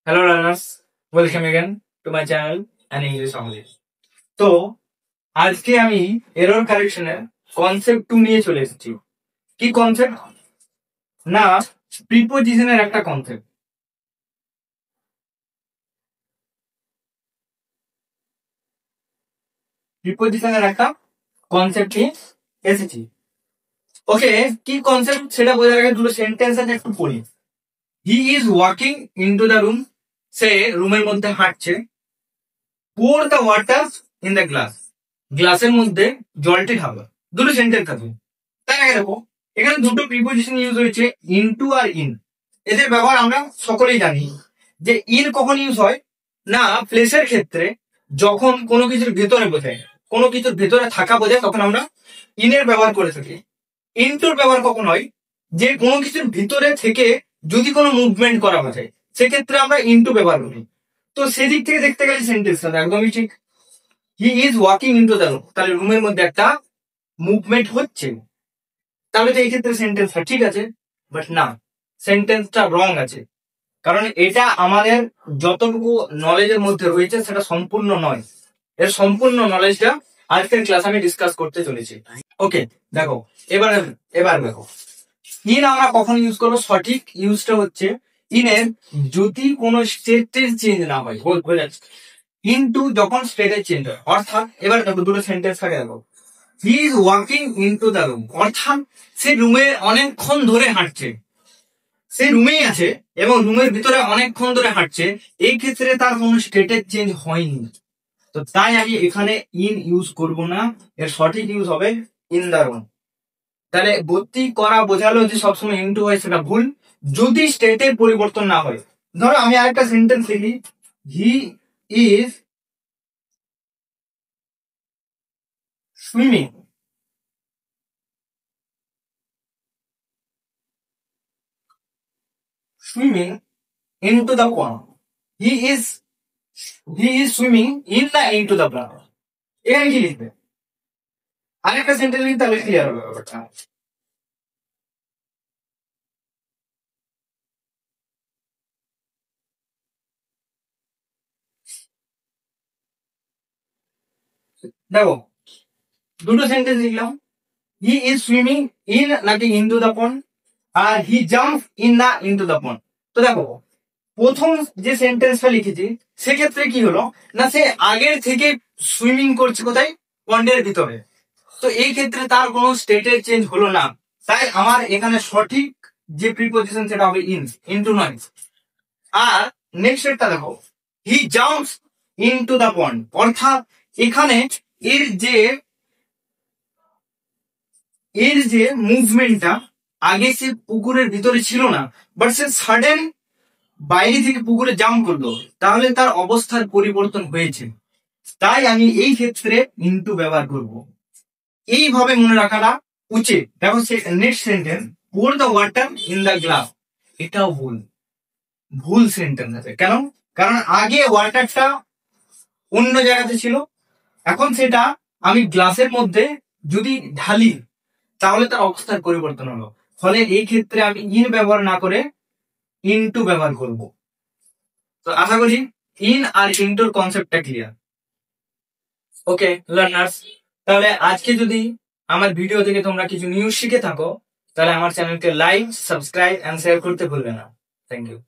Hello learners, welcome again to my channel and English only. তো আজকে আমি error কারেকশনের concept 2 নিয়ে চলে এসেছি। কি কনসেপ্ট? না, প্রিপোজিশনের একটা কনসেপ্ট। প্রিপোজিশনের একটা কনসেপ্ট নিয়ে এসেছি। ওকে, কি কনসেপ্ট সেটা বোঝার আগে দুটো সেন্টেন্স আছে একটু পড়ি। He is walking into the room, সে রুমের মধ্যে হাঁটছে। pour the water in the glass, গ্লাসের মধ্যে জলটি ঢালো। দুটো সেন্টেন্স আছে, তাই আগে দেখো এখানে দুটো প্রিপোজিশন ইউজ হয়েছে, ইনটু আর ইন। এদের ব্যবহার আমরা সকলেই জানি যে ইন কখন ইউজ হয় না, প্লেসের ক্ষেত্রে যখন কোনো কিছুর ভেতরে বোঝায়, কোনো কিছুর ভেতরে থাকা বোঝায়, তখন আমরা ইনের ব্যবহার করে থাকি। ইনটুর ব্যবহার কখন হয়, যে কোনো কিছুর ভিতরে থেকে যদি কোনো মুভমেন্ট করা বোঝায়, সেক্ষেত্রে আমরা ইনটু ব্যবহার করি। তো সেদিক থেকে দেখতে গেলে সেন্টেন্সটা একদমই ঠিক। হি is walking into the room, তাহলে রুমের মধ্যে একটা মুভমেন্ট হচ্ছে, তাহলে তো এই ক্ষেত্রে সেন্টেন্সটা ঠিক আছে। বাট না, সেন্টেন্সটা রং আছে, কারণ এটা আমাদের যতটুকু নলেজের মধ্যে রয়েছে সেটা সম্পূর্ণ নয়। এর সম্পূর্ণ নলেজটা আজকের ক্লাস আমি ডিসকাস করতে চলেছি। ওকে, দেখো এবার দেখো ইন আমরা কখন ইউজ করবো। সঠিক ইউজটা হচ্ছে ইনের যদি কোনো স্টেটের চেঞ্জ না হয়, ইনটু যখন স্টেটের চেঞ্জ হয়। অর্থাৎ এবার দেখো দুটো সেন্টেন্স থাকে, দেখো হি is walking into the room, অর্থাৎ সে রুমে অনেকক্ষণ ধরে হাঁটছে, সে রুমেই আছে এবং রুমের ভিতরে অনেকক্ষণ ধরে হাঁটছে। এই ক্ষেত্রে তার কোনো স্টেটের চেঞ্জ হয়নি, তো তাই আমি এখানে ইন ইউজ করব না, এর সঠিক ইউজ হবে ইন দ্য রুম। তাহলে ভর্তি করা বোঝালো যে সবসময় ইনটু হয়, সেটা ভুল যদি স্টেটের পরিবর্তন না হয়। ধরো আমি আরেকটা সেন্টেন্স লিখি, হি is swimming into the pond. He is swimming into the pond. এখানে কি লিখবে? আরেকটা সেন্টেন্স লিখতে তাহলে ক্লিয়ার হবে ব্যাপারটা। দেখো দুটো সেন্টেন্স লিখলাম, হি ইজ সুইমিং ইন নাকি ইনটু দ্য পন্ড, আর হি জাম্প ইন না ইনটু দ্য পন্ড। তো দেখো প্রথম যে সেন্টেন্সটা লিখেছি সেক্ষেত্রে কি হলো না, সে আগের থেকে সুইমিং করছে কোথায়, পন্ডের ভিতরে। তো এই ক্ষেত্রে তার কোনো স্টেটের চেঞ্জ হলো না, তাই আমার এখানে সঠিক যে প্রিপোজিশন সেটা হবে ইন, ইনটু নয়। আর নেক্সট একটা দেখো, হি জাম্পস ইনটু দ্য পন্ড, অর্থাৎ এখানে এর যে মুভমেন্টটা, আগে সে পুকুরের ভিতরে ছিল না, বাট সে সাডেন বাইরে থেকে পুকুরে জাম্প করলো, তাহলে তার অবস্থার পরিবর্তন হয়েছে। তাই আমি এই ক্ষেত্রে ইনটু ব্যবহার করব। এইভাবে মনে রাখাটা উচিত। দেখো next sentence, pour the water in the glass, এটাও ভুল সেন্টেন্স আছে। কেন? কারণ আগে ওয়াটারটা অন্য জায়গাতে ছিল, এখন সেটা আমি গ্লাসের মধ্যে যদি ঢালি তাহলে তার অবস্থার পরিবর্তন হলো। ফলে এই ক্ষেত্রে আমি ইন ব্যবহার না করে ইনটু ব্যবহার করব। তো আশা করি ইন আর ইনটুর কনসেপ্টটা ক্লিয়ার। ওকে লার্নার্স, তাহলে আজকে যদি আমার ভিডিও থেকে তোমরা কিছু নিউজ শিখে থাকো, তাহলে আমার চ্যানেলকে লাইক, সাবস্ক্রাইব এন্ড শেয়ার করতে ভুলবে না। Thank you.